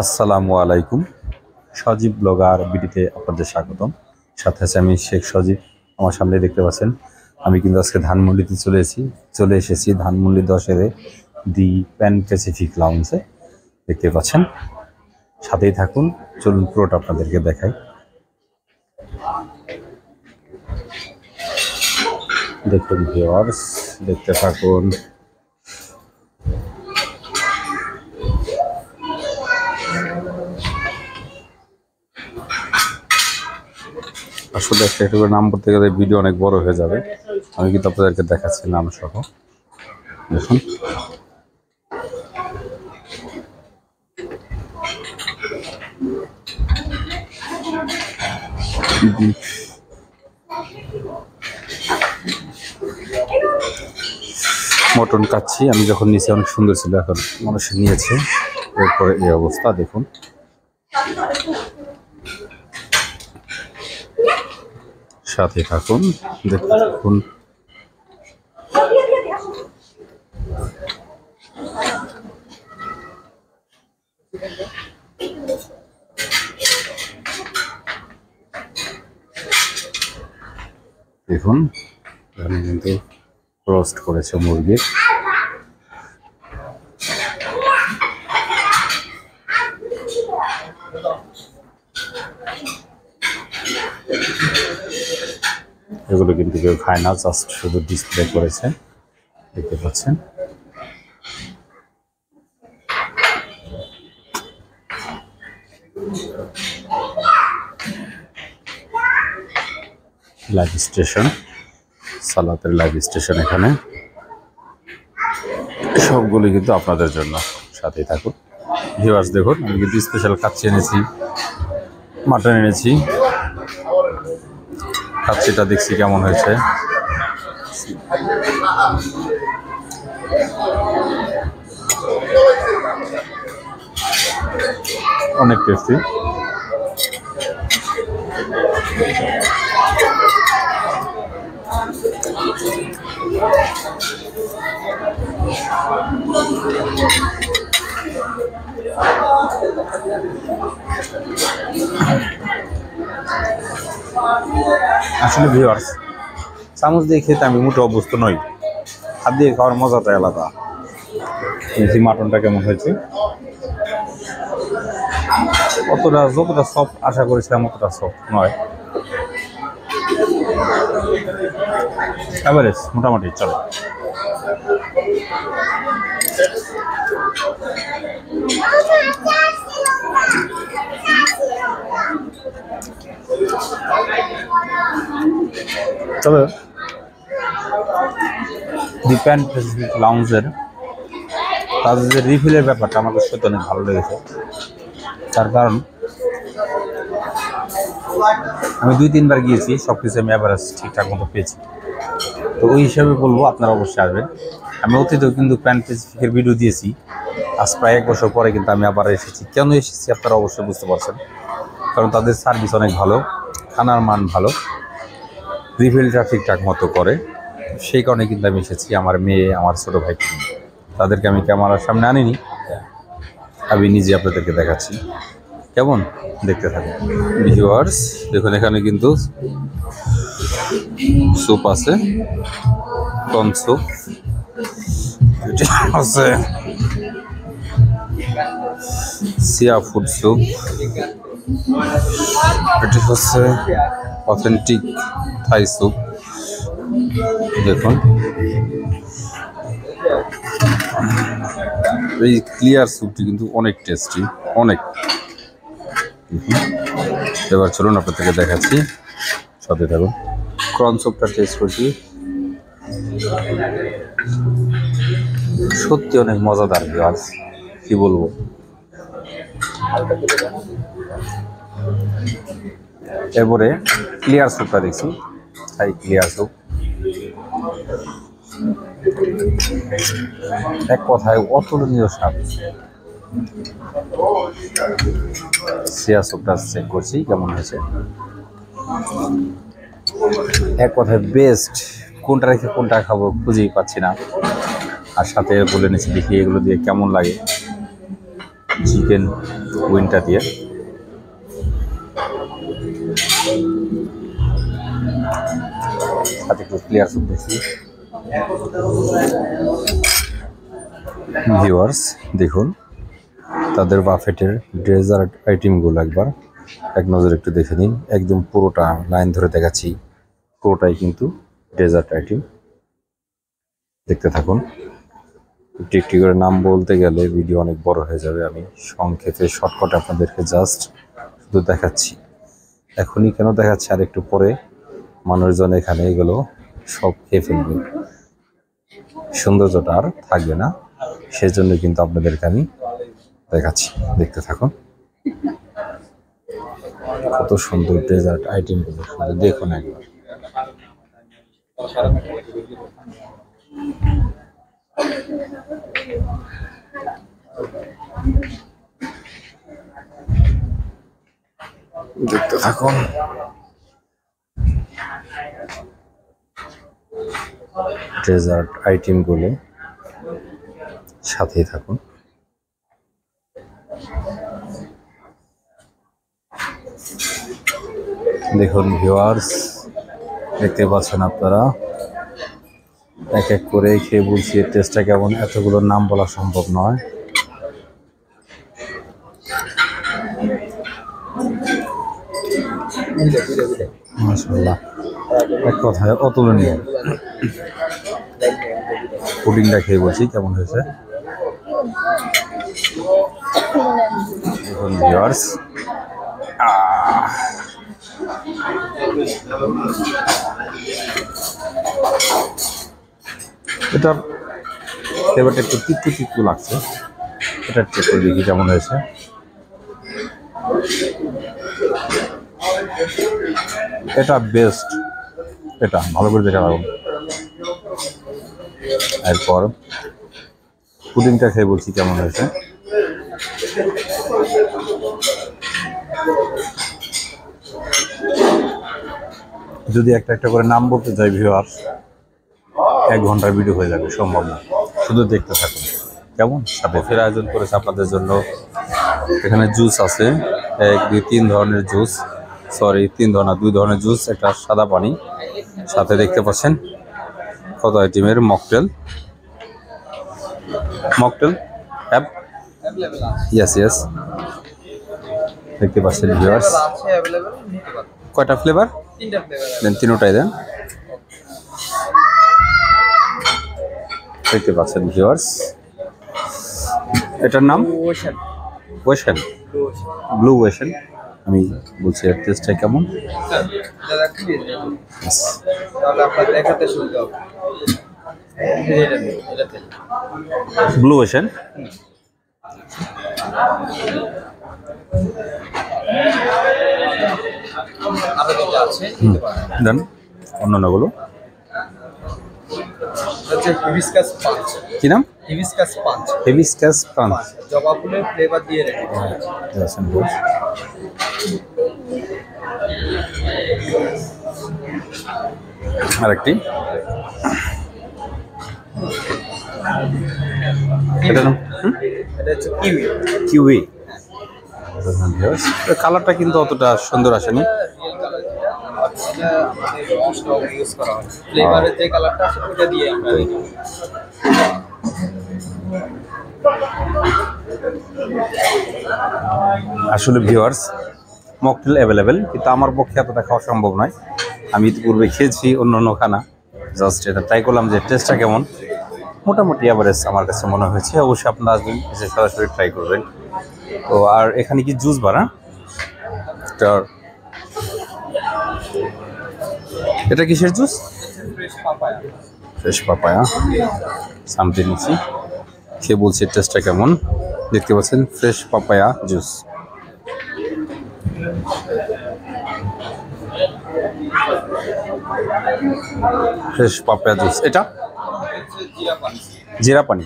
আসসালামু আলাইকুম। সজীব ব্লগার বিডিতে আপনাদের স্বাগতম। সাথে আছে আমি শেখ সজীব। আমার সামনে দেখতে পাচ্ছেন আমি কিন্তু আজকে ধানমন্ডিতে চলে এসেছি ধানমন্ডি 10-এর দি প্যান প্যাসিফিক লাউঞ্জে। দেখতে পাচ্ছেন, সাথেই থাকুন, চলুন পুরোটা আপনাদেরকে দেখাই। দেখুন ভিউয়ার্স, দেখতে থাকুন। আসলে একটু নাম বলতে গেলে ভিডিও অনেক বড় হয়ে যাবে। আমি কিন্তু আপনাদেরকে দেখাচ্ছি নাম সহ। দেখুন, মটন কাচ্ছি আমি যখন নিয়েছি অনেক সুন্দর ছিল, এখন মানুষ নিয়েছে, এরপরে এই অবস্থা দেখুন। সাথে থাকুন, দেখতে থাকুন। দেখুন, এখানে কিন্তু রোস্ট করেছে মুরগির। এগুলো কিন্তু কেউ খায় না, জাস্ট শুধু ডিসপ্লে করেছে, দেখতে পাচ্ছেন। লাইভ স্টেশন, সালাতের লাইভ স্টেশন, এখানে সবগুলো কিন্তু আপনাদের জন্য। সাথেই থাকুন ভিউয়ার্স। দেখুন, আমি কিন্তু স্পেশাল কাচ্চি এনেছি, মাটন এনেছি। কাচ্চিটা দেখছি কেমন হয়েছে। অনেক টেস্টি। আসলে ভিউয়ার্স, চামচ দিয়ে খেতে আমি মোটেও অভ্যস্ত নই, হাত দিয়ে খাওয়ার মজাটাই আলাদা। মাটনটা কেমন হয়েছে, যতটা সফট আশা করেছিলাম অতটা সফট নয়, এভারেজ, মোটামুটি চলে। তবে দি প্যান প্যাসিফিক লাউঞ্জের তাদের যে রিফিলের ব্যাপারটা আমাদের সত্যি অনেক ভালো লেগেছে। তার কারণ আমি 2-3 বার গিয়েছি, সব কিছু আমি অ্যাভারেজ ঠিকঠাক মতো পেয়েছি। তো ওই হিসাবে বলবো আপনারা অবশ্যই আসবেন। আমি অতীতেও কিন্তু প্যান প্যাসিফিকের ভিডিও দিয়েছি, আজ প্রায় 1 বছর পরে কিন্তু আমি আবার এসেছি। কেন এসেছি আপনারা অবশ্যই বুঝতে পারছেন, কারণ তাদের সার্ভিস অনেক ভালো, খানার মান ভালো, রিফিলটা ঠিকঠাক মতো করে। সেই কারণে কিন্তু আমি এসেছি আমার মেয়ে, আমার ছোটো ভাই। তাদেরকে আমি ক্যামেরার সামনে আনিনি, আমি নিজে আপনাদেরকে দেখাচ্ছি। কেমন, দেখতে থাকুন ভিউয়ার্স। দেখুন, এখানে কিন্তু স্যুপ আছে, কর্ন স্যুপ, এটা আছে সিয়া ফুড স্যুপ, এটি হচ্ছে অথেন্টিক থাই স্যুপ। দেখুন, এই ক্লিয়ার স্যুপটি কিন্তু অনেক টেস্টি, অনেক। এবার চলুন আপনাদেরকে দেখাচ্ছি, সাথে থাকুন। কর্ন স্যুপটা টেস্ট করছি, সত্যি অনেক মজাদার ভিউয়ার্স, কি বলবো। এরপরে ক্লিয়ার স্যুপটা দেখছি, তাই ক্লিয়ার স্যুপ এক কথায় অতুলনীয় স্বাদ। সিয়া স্যুপটা চেক করছি কেমন হয়েছে, এক কথায় বেস্ট। কোনটা রেখে কোনটা খাবো খুঁজেই পাচ্ছি না। আর সাথে বলে নিচ্ছি, দেখি এগুলো দিয়ে কেমন লাগে। চিকেন উইংটা দিয়ে। সাথে একটু ক্লিয়ার স্যুপ দেখি। ভিউয়ার্স দেখুন তাদের বাফেটের ডেজার্ট আইটেমগুলো একবার এক নজরে একটু দেখে নিন। একদম পুরোটা লাইন ধরে দেখাচ্ছি, পুরোটাই কিন্তু ডেজার্ট আইটেম। দেখতে থাকুন। একটি একটি করে নাম বলতে গেলে ভিডিও অনেক বড় হয়ে যাবে। আমি সংক্ষেপে শর্টকাট আপনাদেরকে জাস্ট শুধু দেখাচ্ছি। এখনই কেন দেখাচ্ছি, আর একটু পরে মানুষজন এখানে এগুলো সব খেয়ে ফেলবে, সৌন্দর্যটা আর থাকবে না। সেজন্য কিন্তু আপনাদেরকে আমি দেখাচ্ছি, দেখতে থাকুন। কত সুন্দর ডেজার্ট আইটেমগুলো শুধু দেখুন একবার। দেখতে থাকুন। ডেজার্ট আইটেমগুলো সাথেই থাকুন। দেখুন ভিউয়ার্স, দেখতে পাচ্ছেন আপনারা, এক এক করে খেয়ে বলছি এর টেস্টটা কেমন। এতগুলোর নাম বলা সম্ভব নয়। মাশাআল্লাহ, এক কথায় অতুলনীয়। পুডিংটা খেয়ে বলছি কেমন হয়েছে। দেখুন ভিউয়ার্স, এটার ফ্লেভারটা একটু তিক্তু তিক্তু লাগছে। এটা চেক করে দেখি কেমন হয়েছে। এটা বেস্ট, এটা ভালো করে দেখা লাগবে। এরপর পুডিংটা খেয়ে বলছি কেমন হয়েছে। যদি একটা একটা করে নাম বলতে যাই ভিউয়ার্স, 1 ঘন্টার ভিডিও হয়ে যাবে, সম্ভব না। শুধু দেখতে থাকুন কেমন। সাথে ফের আয়োজন করেছে আপনাদের জন্য। এখানে জুস আছে, 1 2 3 ধরনের জুস, সরি 3 ধরনের 2 ধরনের জুস, একটা সাদা পানি। সাথে দেখতে পাচ্ছেন কত আইটেমের mocktail. Mocktail have yes yes, দেখতে পাচ্ছেন ভিউয়ার্স। কয়টা ফ্লেভার দেন? 3টাই দেন। দেখতে পাচ্ছেন ভিউয়ার্স, এটার নাম ওয়েশন, ব্লু ওয়েশন। আমি বলছি এর টেস্টটা কেমন। ব্লু ওয়েশন দেন। অন্যান্যগুলো কি নাম? হিবিস্কাস পাঞ্চ, জবা ফুলের ফ্লেভার দিয়ে আরেকটি। এটার নাম কিউই। কালারটা কিন্তু অতটা সুন্দর আসেনি। আসলে ভিউয়ার্স, মকটেল অ্যাভেলেবেল, কিন্তু আমার পক্ষে এতটা খাওয়া সম্ভব নয়। আমি ইতিপূর্বে খেয়েছি অন্য খানা, জাস্ট এটা ট্রাই করলাম যে টেস্টটা কেমন। মোটামুটি অ্যাভারেজ আমার কাছে মনে হয়েছে। অবশ্যই আপনারা আসবেন, এসে সরাসরি ট্রাই করবেন। তো আর এখানে কি জুস বানা, এটা কিসের জুস? Fresh papaya. সামথিং নিচ্ছি, খেয়ে বলছি টেস্টটা কেমন। দেখতে পাচ্ছেন fresh papaya juice. Fresh papaya juice. এটা জিরা পানি।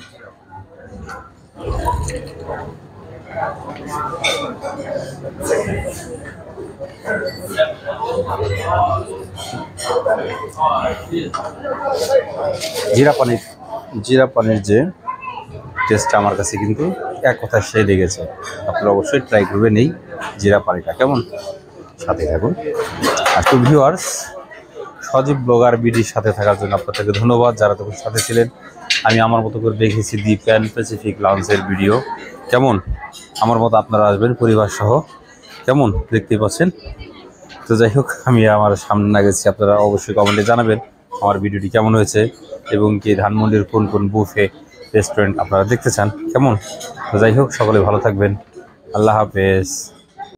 জিরা পানির যে টেস্টটা আমার কাছে কিন্তু এক কথায় সেই লেগেছে। আপনারা অবশ্যই ট্রাই করবেন এই জিরা পানিটা। কেমন, সাথে থাকুন। আর তো ভিউয়ার্স, সজীব ব্লগার বিডির সাথে থাকার জন্য আপনাদেরকে ধন্যবাদ, যারা তখন সাথে ছিলেন। আমি আমার মতো করে দেখেছি দি প্যান প্যাসিফিক লাউঞ্জের ভিডিও। কেমন, আমার মতো আপনারা আসবেন পরিবার সহ। কেমন দেখতে পাচ্ছেন। তো যাই হোক, আমি আমার সামনে না গেছি, আপনারা অবশ্যই কমেন্টে জানাবেন আমার ভিডিওটি কেমন হয়েছে এবং কি ধানমন্ডির কোন কোন বুফে রেস্টুরেন্ট আপনারা দেখতে চান। কেমন, তো যাই হোক, সকলে ভালো থাকবেন। আল্লাহ হাফেজ।